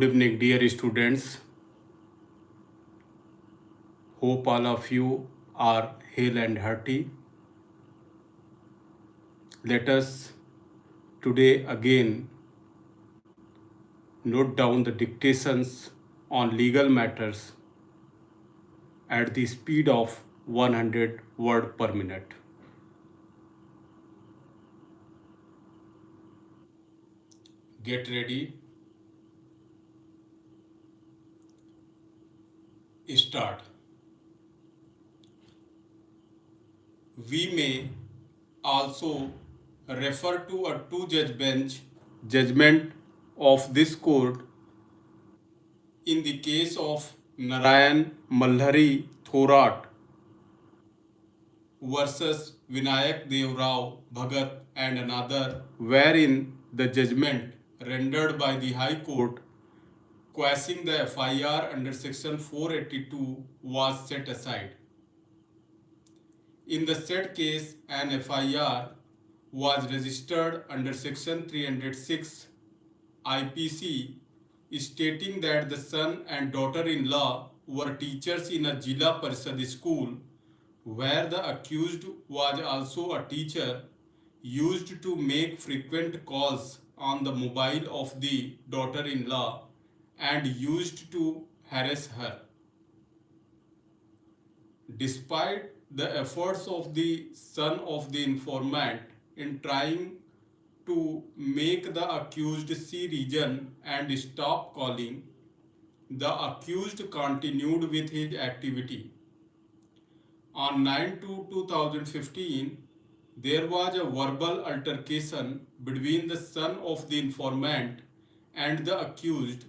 Good evening, dear students. Hope all of you are hale and hearty. Let us today again note down the dictations on legal matters at the speed of 100 word per minute. Get ready, start. We may also refer to a two-judge bench judgment of this court in the case of Narayan Malhari Thorat versus Vinayak Dev Rao Bhagat and another, wherein the judgment rendered by the High Court quashing the FIR under Section 482 was set aside. In the said case, an FIR was registered under Section 306 IPC stating that the son and daughter-in-law were teachers in a Jila Parishad school where the accused was also a teacher, used to make frequent calls on the mobile of the daughter-in-law and used to harass her. Despite the efforts of the son of the informant in trying to make the accused see reason and stop calling, the accused continued with his activity. On 9/2/2015, there was a verbal altercation between the son of the informant and the accused,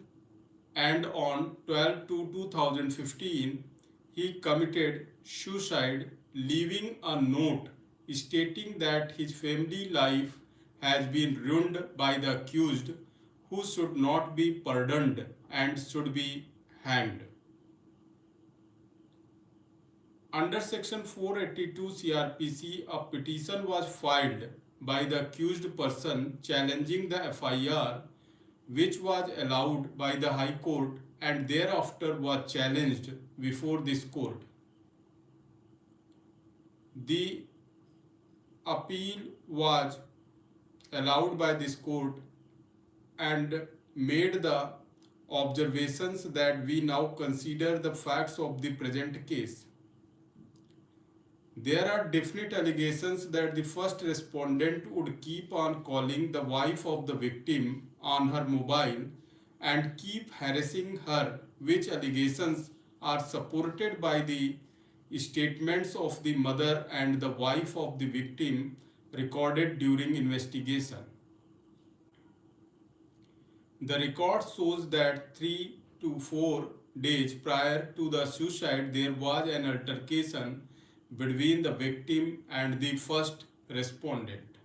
and on 12/2/2015, he committed suicide, leaving a note stating that his family life has been ruined by the accused, who should not be pardoned and should be hanged. Under Section 482 CRPC, a petition was filed by the accused person challenging the FIR, which was allowed by the High Court and thereafter was challenged before this court. The appeal was allowed by this court and made the observations that we now consider the facts of the present case. There are definite allegations that the first respondent would keep on calling the wife of the victim on her mobile and keep harassing her, which allegations are supported by the statements of the mother and the wife of the victim recorded during investigation. The record shows that 3 to 4 days prior to the suicide, there was an altercation between the victim and the first respondent.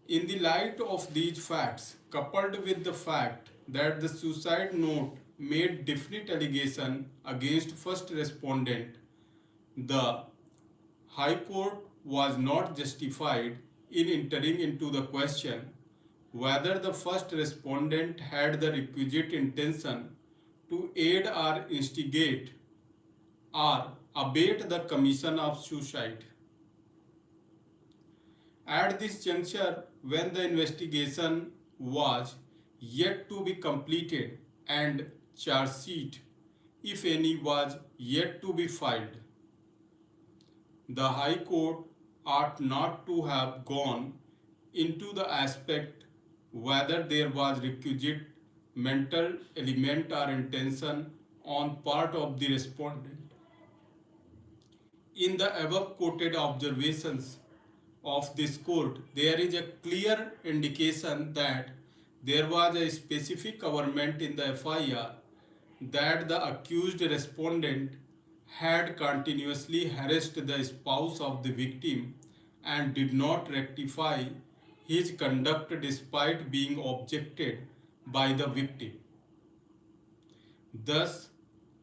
In the light of these facts, coupled with the fact that the suicide note made definite allegation against first respondent, the High Court was not justified in entering into the question whether the first respondent had the requisite intention to aid or instigate or abet the commission of suicide. At this juncture, when the investigation was yet to be completed and charge sheet, if any, was yet to be filed, the High Court ought not to have gone into the aspect whether there was requisite mental element or intention on part of the respondent. In the above quoted observations of this court, there is a clear indication that there was a specific averment in the FIR that the accused respondent had continuously harassed the spouse of the victim and did not rectify his conduct despite being objected by the victim. Thus,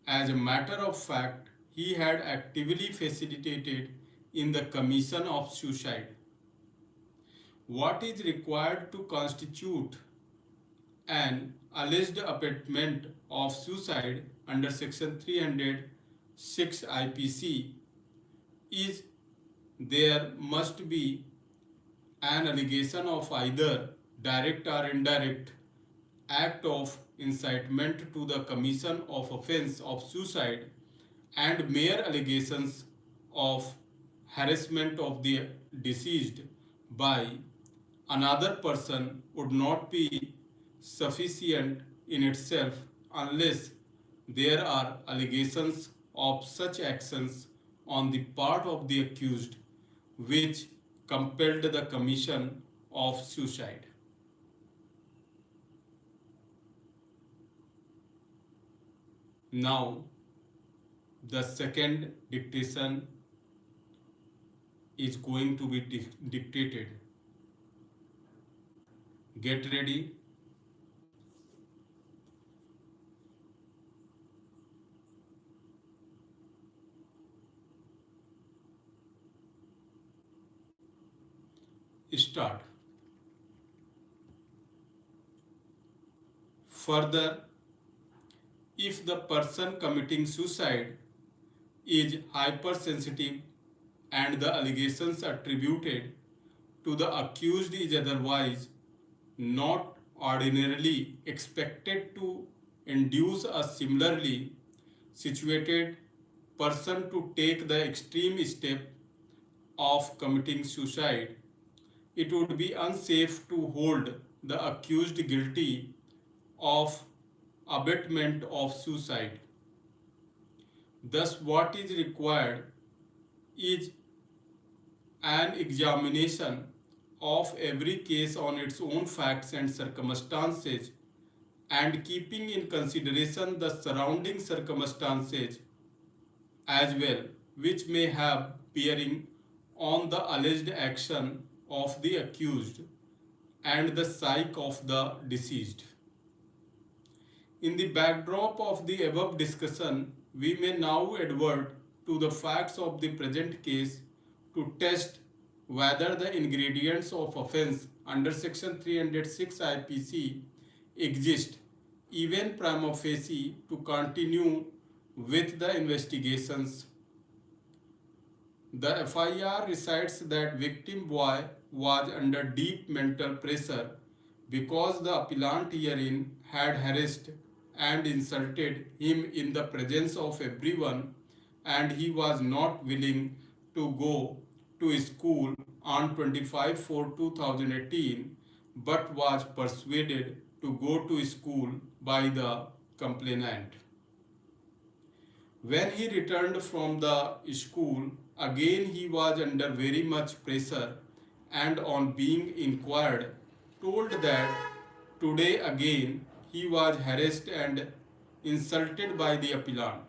as a matter of fact, he had actively facilitated in the commission of suicide. What is required to constitute an alleged abetment of suicide under Section 306 IPC is there must be an allegation of either direct or indirect act of incitement to the commission of offense of suicide, and mere allegations of harassment of the deceased by another person would not be sufficient in itself unless there are allegations of such actions on the part of the accused which compelled the commission of suicide. Now, the second dictation is going to be dictated. Get ready. Start. Further, if the person committing suicide is hypersensitive and the allegations attributed to the accused is otherwise not ordinarily expected to induce a similarly situated person to take the extreme step of committing suicide, it would be unsafe to hold the accused guilty of abetment of suicide. Thus, what is required is an examination of every case on its own facts and circumstances, and keeping in consideration the surrounding circumstances as well, which may have bearing on the alleged action of the accused and the psyche of the deceased. In the backdrop of the above discussion, we may now advert to the facts of the present case to test whether the ingredients of offense under Section 306 IPC exist even prima facie to continue with the investigations. The FIR recites that victim boy was under deep mental pressure because the appellant herein had harassed and insulted him in the presence of everyone, and he was not willing to go to school on 25/4/2018 but was persuaded to go to school by the complainant. When he returned from the school, again he was under very much pressure, and on being inquired, told that today again he was harassed and insulted by the appellant.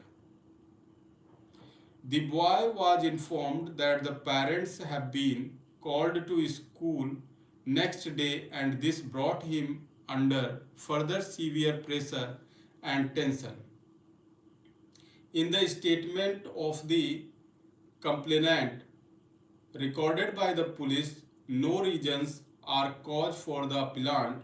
The boy was informed that the parents have been called to school next day, and this brought him under further severe pressure and tension. In the statement of the complainant recorded by the police, no reasons are cause for the appellant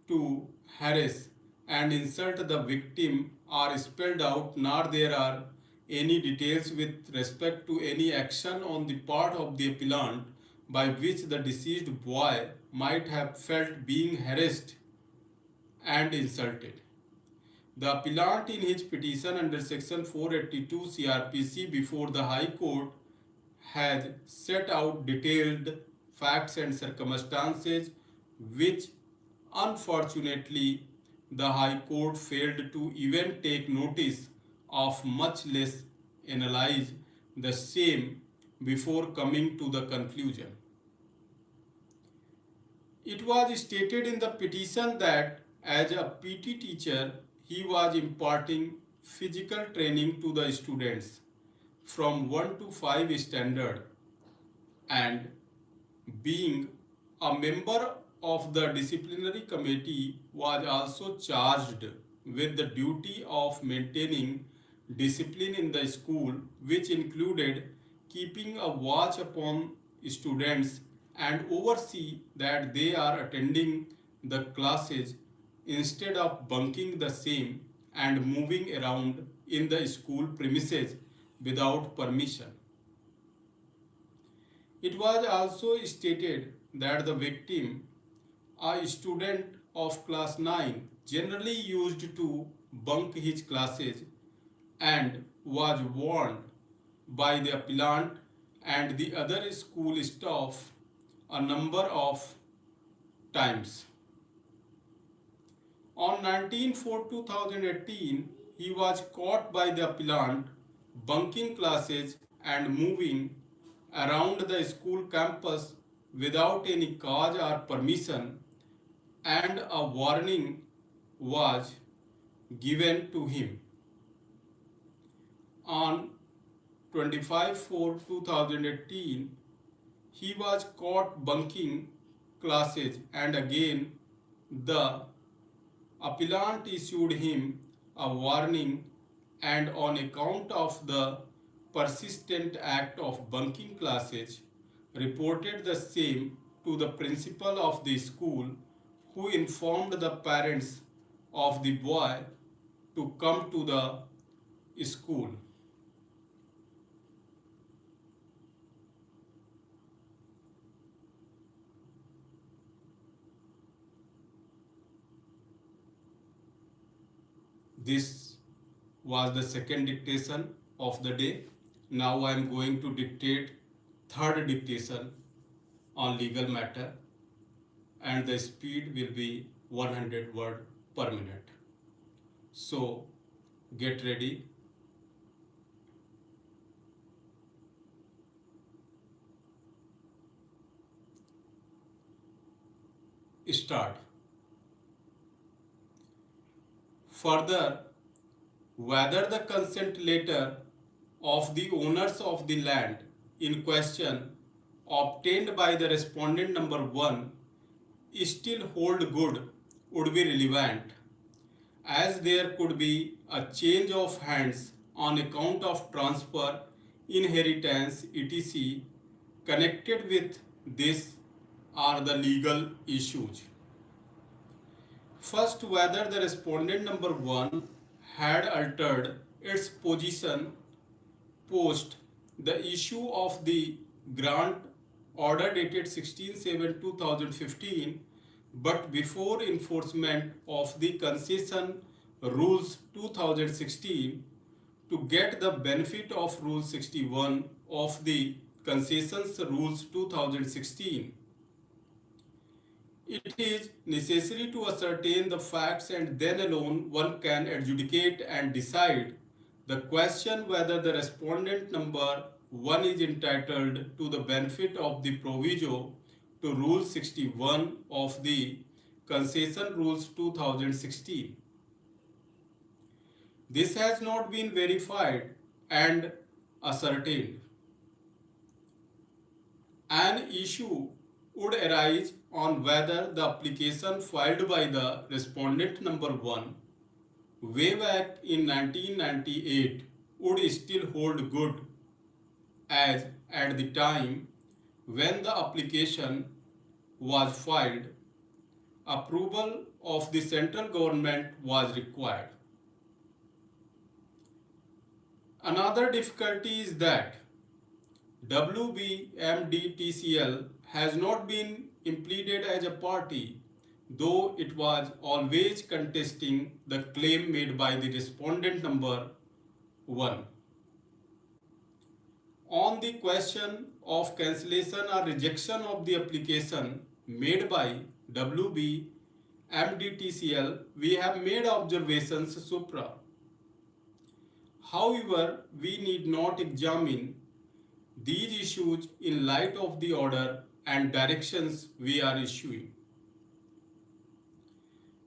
to harass and insult the victim are spelled out, nor there are any details with respect to any action on the part of the appellant by which the deceased boy might have felt being harassed and insulted. The appellant in his petition under Section 482 CRPC before the High Court has set out detailed facts and circumstances which unfortunately the High Court failed to even take notice of, much less analyze the same before coming to the conclusion. It was stated in the petition that as a PT teacher, he was imparting physical training to the students from 1 to 5 standard, and being a member of the disciplinary committee was also charged with the duty of maintaining discipline in the school, which included keeping a watch upon students and oversee that they are attending the classes instead of bunking the same and moving around in the school premises without permission. It was also stated that the victim, a student of class 9, generally used to bunk his classes and was warned by the appellant and the other school staff a number of times. On 19/4/2018, he was caught by the appellant bunking classes and moving around the school campus without any cause or permission, and a warning was given to him. On 25/4/2018, he was caught bunking classes, and again the appellant issued him a warning, and on account of the persistent act of bunking classes, reported the same to the principal of the school, who informed the parents of the boy to come to the school. This was the second dictation of the day. Now I am going to dictate third dictation on legal matter, and the speed will be 100 word per minute. So get ready. Start. Further, whether the consent letter of the owners of the land in question obtained by the respondent number 1 still hold good would be relevant, as there could be a change of hands on account of transfer, inheritance, etc. Connected with this are the legal issues. First, whether the respondent number 1 had altered its position post the issue of the grant order dated 16/7/2015, but before enforcement of the concession rules 2016, to get the benefit of rule 61 of the concessions rules 2016. It is necessary to ascertain the facts, and then alone one can adjudicate and decide the question whether the respondent number 1 is entitled to the benefit of the proviso to Rule 61 of the Concession Rules 2016. This has not been verified and ascertained. An issue would arise on whether the application filed by the respondent number 1 way back in 1998 would still hold good, as at the time when the application was filed, approval of the central government was required. Another difficulty is that WBMDTCL has not been impleaded as a party, though it was always contesting the claim made by the respondent number 1. On the question of cancellation or rejection of the application made by WBMDTCL, we have made observations supra. However, we need not examine these issues in light of the order and directions we are issuing.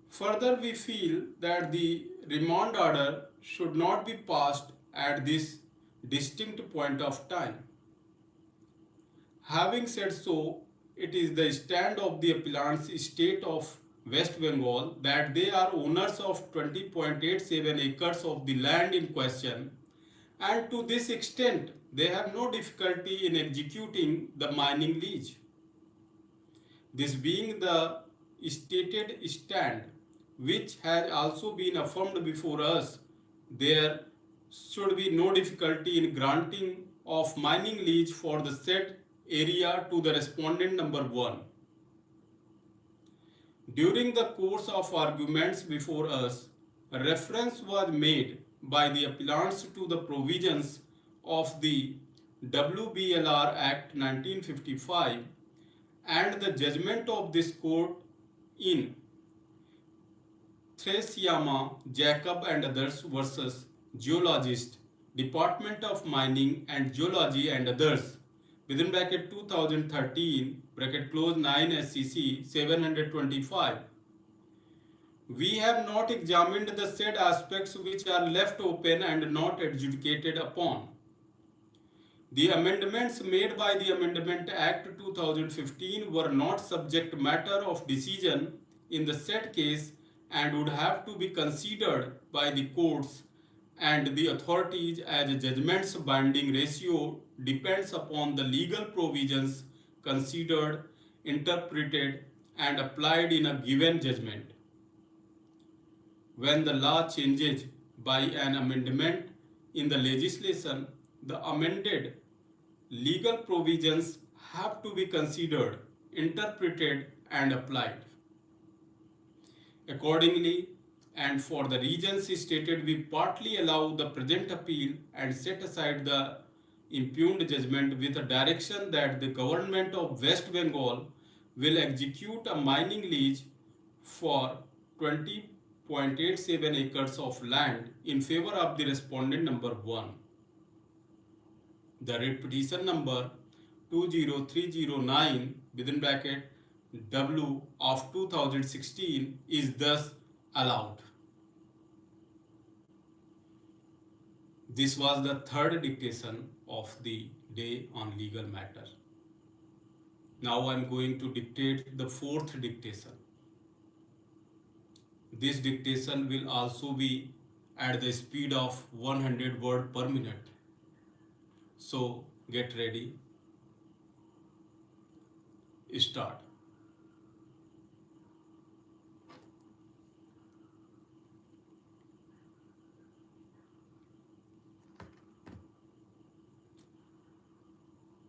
Further, we feel that the remand order should not be passed at this distinct point of time. Having said so, it is the stand of the appellant's state of West Bengal that they are owners of 20.87 acres of the land in question, and to this extent they have no difficulty in executing the mining lease. This being the stated stand, which has also been affirmed before us, there should be no difficulty in granting of mining lease for the said area to the respondent number 1. During the course of arguments before us, a reference was made by the appellants to the provisions of the WBLR Act 1955 and the judgment of this court in Thrasiyama, Jacob and others versus Geologist, Department of Mining and Geology and others, within bracket 2013, bracket close 9 SCC 725. We have not examined the said aspects which are left open and not adjudicated upon. The amendments made by the Amendment Act 2015 were not subject matter of decision in the said case and would have to be considered by the courts and the authorities as a judgment's binding ratio depends upon the legal provisions considered, interpreted, and applied in a given judgment. When the law changes by an amendment in the legislation, the amended legal provisions have to be considered, interpreted, and applied. Accordingly, and for the reasons stated, we partly allow the present appeal and set aside the impugned judgment with a direction that the government of West Bengal will execute a mining lease for 20.87 acres of land in favor of the respondent number 1. The writ petition number 20309 within bracket W of 2016 is thus allowed. This was the third dictation of the day on legal matter. Now I am going to dictate the fourth dictation. This dictation will also be at the speed of 100 words per minute. So get ready. Start.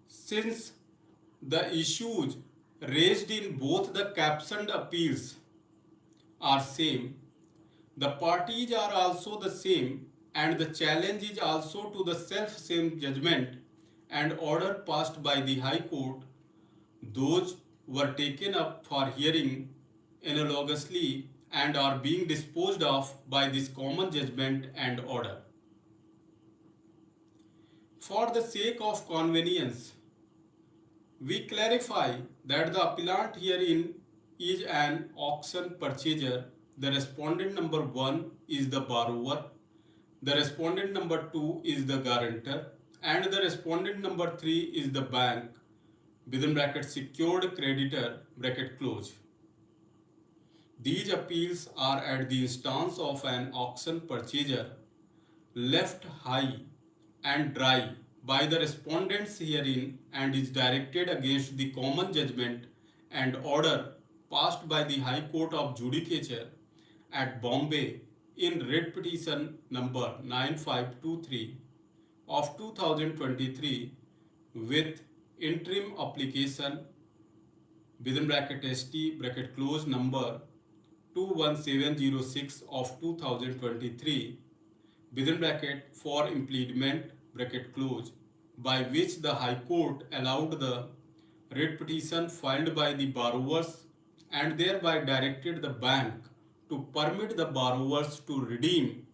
Since the issues raised in both the captioned appeals are same, the parties are also the same, and the challenge is also to the self-same judgment and order passed by the High Court. Those were taken up for hearing analogously and are being disposed of by this common judgment and order. For the sake of convenience, we clarify that the appellant herein is an auction purchaser. The respondent number 1 is the borrower, the respondent number 2 is the guarantor, and the respondent number 3 is the bank within bracket secured creditor bracket close. These appeals are at the instance of an auction purchaser left high and dry by the respondents herein and is directed against the common judgment and order passed by the High Court of Judicature at Bombay in writ petition number 9523 of 2023 with interim application within bracket ST bracket close number 21706 of 2023 within bracket for impediment bracket close, by which the High Court allowed the writ petition filed by the borrowers and thereby directed the bank to permit the borrowers to redeem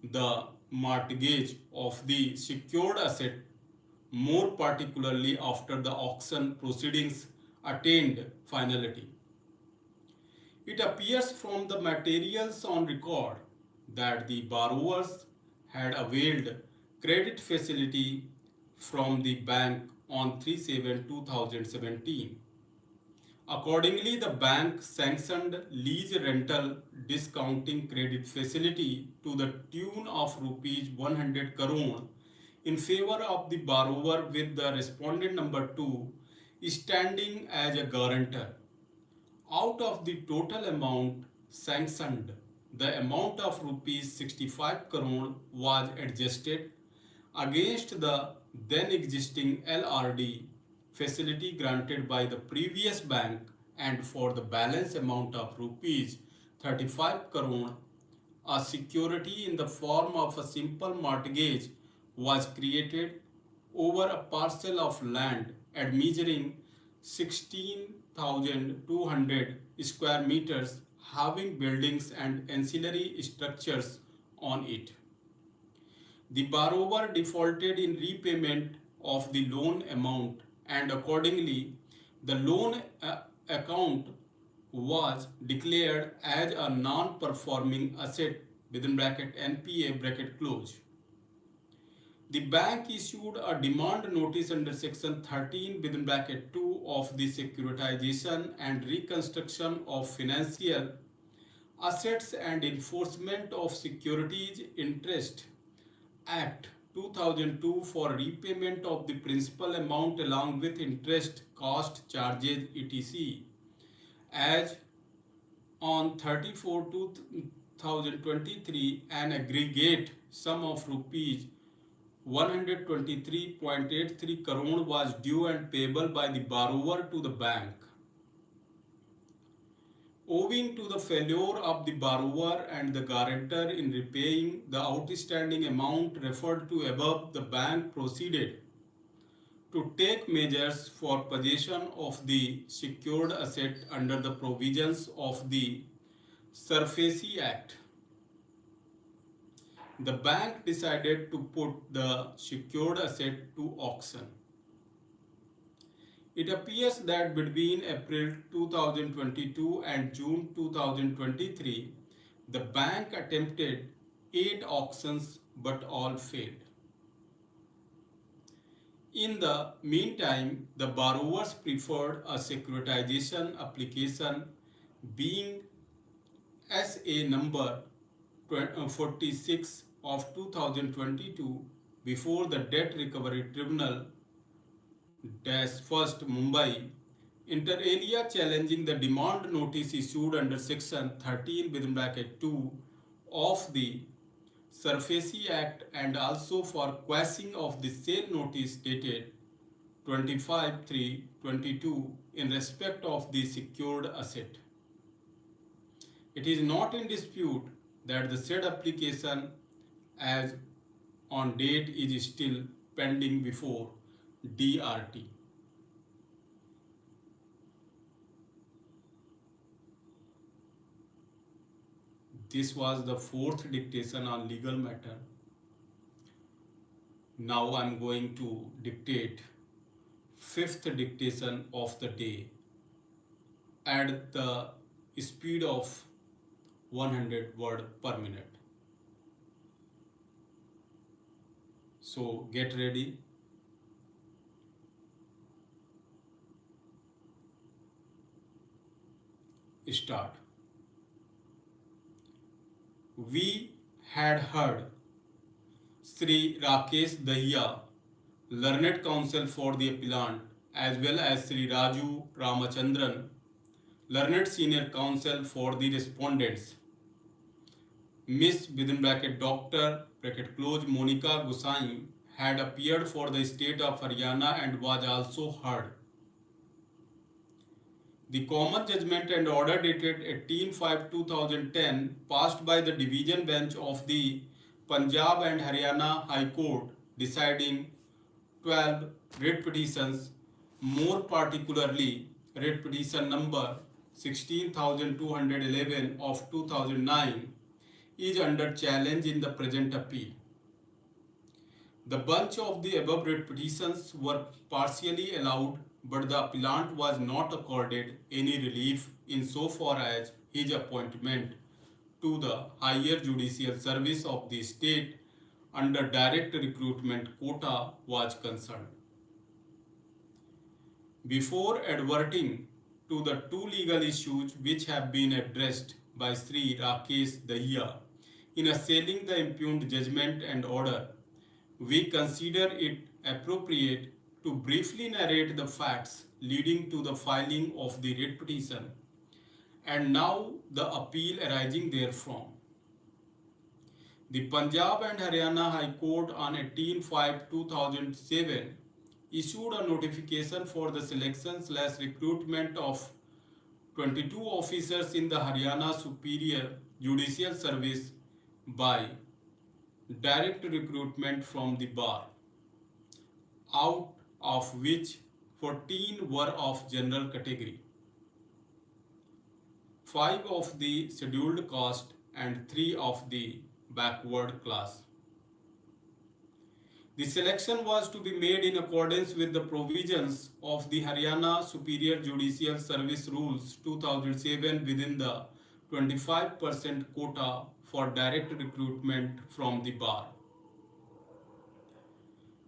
the mortgage of the secured asset, more particularly after the auction proceedings attained finality. It appears from the materials on record that the borrowers had availed credit facility from the bank on 3/7/2017. Accordingly, the bank sanctioned lease rental discounting credit facility to the tune of rupees 100 crore in favor of the borrower, with the respondent number 2 standing as a guarantor. Out of the total amount sanctioned, the amount of rupees 65 crore was adjusted against the then existing LRD facility granted by the previous bank, and for the balance amount of rupees 35 crore, a security in the form of a simple mortgage was created over a parcel of land at measuring 16,200 square meters, having buildings and ancillary structures on it. The borrower defaulted in repayment of the loan amount, and accordingly, the loan account was declared as a non-performing asset within bracket NPA bracket close. The bank issued a demand notice under section 13 within bracket 2 of the Securitization and Reconstruction of Financial Assets and Enforcement of Securities Interest Act 2002 for repayment of the principal amount along with interest, cost, charges, etc. As on 34 2023, an aggregate sum of rupees 123.83 crore was due and payable by the borrower to the bank. Owing to the failure of the borrower and the guarantor in repaying the outstanding amount referred to above, the bank proceeded to take measures for possession of the secured asset under the provisions of the SARFAESI Act. The bank decided to put the secured asset to auction. It appears that between April 2022 and June 2023, the bank attempted 8 auctions but all failed. In the meantime, the borrowers preferred a securitization application being SA number 46 of 2022 before the Debt Recovery Tribunal First Mumbai, inter alia challenging the demand notice issued under section 13 within bracket 2 of the SARFAESI Act, and also for quashing of the sale notice dated 25/3/22 in respect of the secured asset. It is not in dispute that the said application as on date is still pending before DRT. This was the fourth dictation on legal matter. Now I am going to dictate fifth dictation of the day at the speed of 100 word per minute. So get ready. Start. We had heard Sri Rakesh Dahiya, learned counsel for the appellant, as well as Sri Raju Ramachandran, learned senior counsel for the respondents. Miss within bracket Dr. bracket close Monica Gusai had appeared for the state of Haryana and was also heard. The common judgment and order dated 18/5/2010 passed by the division bench of the Punjab and Haryana High Court deciding 12 writ petitions, more particularly writ petition number 16,211 of 2009 is under challenge in the present appeal. The bunch of the above writ petitions were partially allowed, but the appellant was not accorded any relief insofar as his appointment to the higher judicial service of the state under direct recruitment quota was concerned. Before adverting to the two legal issues which have been addressed by Sri Rakesh Dahiya in assailing the impugned judgment and order, we consider it appropriate to briefly narrate the facts leading to the filing of the writ petition and now the appeal arising therefrom. The Punjab and Haryana High Court on 18/5/2007 issued a notification for the selection/recruitment of 22 officers in the Haryana Superior Judicial Service by direct recruitment from the bar, out of which 14 were of general category, 5 of the scheduled caste and 3 of the backward class. The selection was to be made in accordance with the provisions of the Haryana Superior Judicial Service Rules 2007 within the 25% quota for direct recruitment from the bar.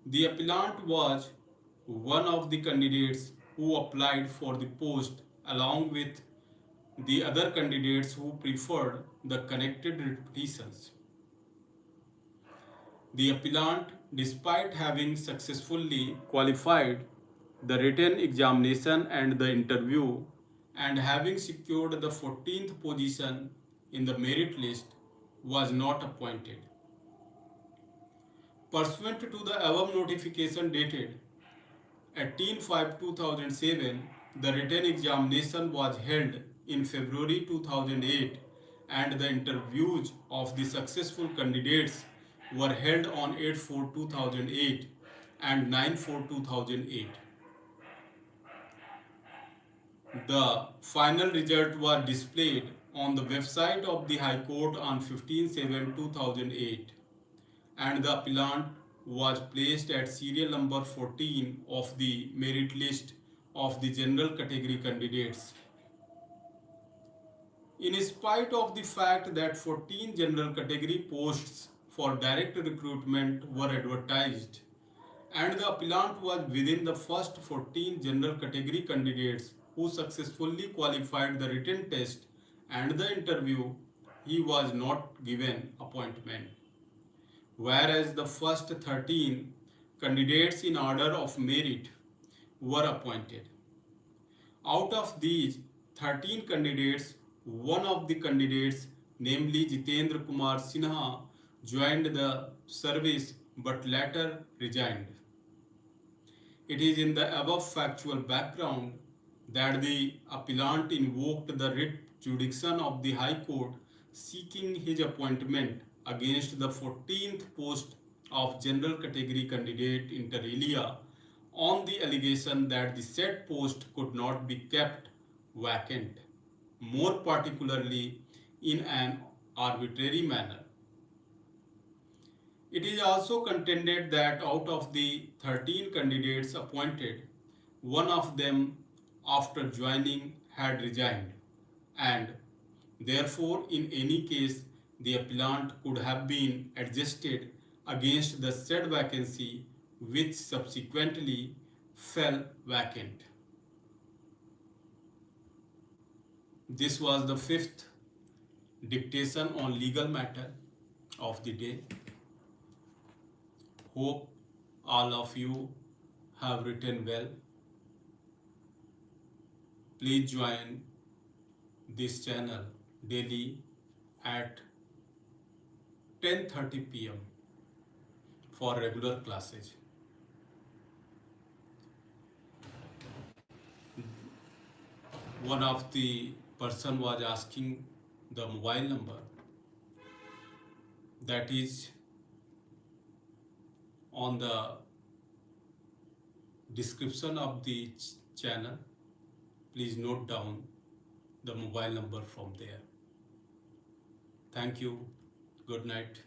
The appellant was one of the candidates who applied for the post along with the other candidates who preferred the connected repetitions. The appellant, despite having successfully qualified the written examination and the interview and having secured the 14th position in the merit list, was not appointed. Pursuant to the above notification dated 18/5/2007, the written examination was held in February 2008 and the interviews of the successful candidates were held on 8/4/2008 and 9/4/2008. The final result was displayed on the website of the High Court on 15/7/2008 and the appellant was placed at serial number 14 of the merit list of the general category candidates. In spite of the fact that 14 general category posts for direct recruitment were advertised and the appellant was within the first 14 general category candidates who successfully qualified the written test and the interview, he was not given appointment, whereas the first 13 candidates in order of merit were appointed. Out of these 13 candidates, one of the candidates, namely Jitendra Kumar Sinha, joined the service but later resigned. It is in the above factual background that the appellant invoked the writ jurisdiction of the High Court seeking his appointment against the 14th post of general category candidate inter alia on the allegation that the said post could not be kept vacant, more particularly in an arbitrary manner. It is also contended that out of the 13 candidates appointed, one of them after joining had resigned, and therefore in any case the appellant could have been adjusted against the said vacancy which subsequently fell vacant. This was the fifth dictation on legal matter of the day. Hope all of you have written well. Please join this channel daily at 10:30 p.m. for regular classes. One of the person was asking the mobile number, that is on the description of the channel. Please note down the mobile number from there. Thank you. Good night.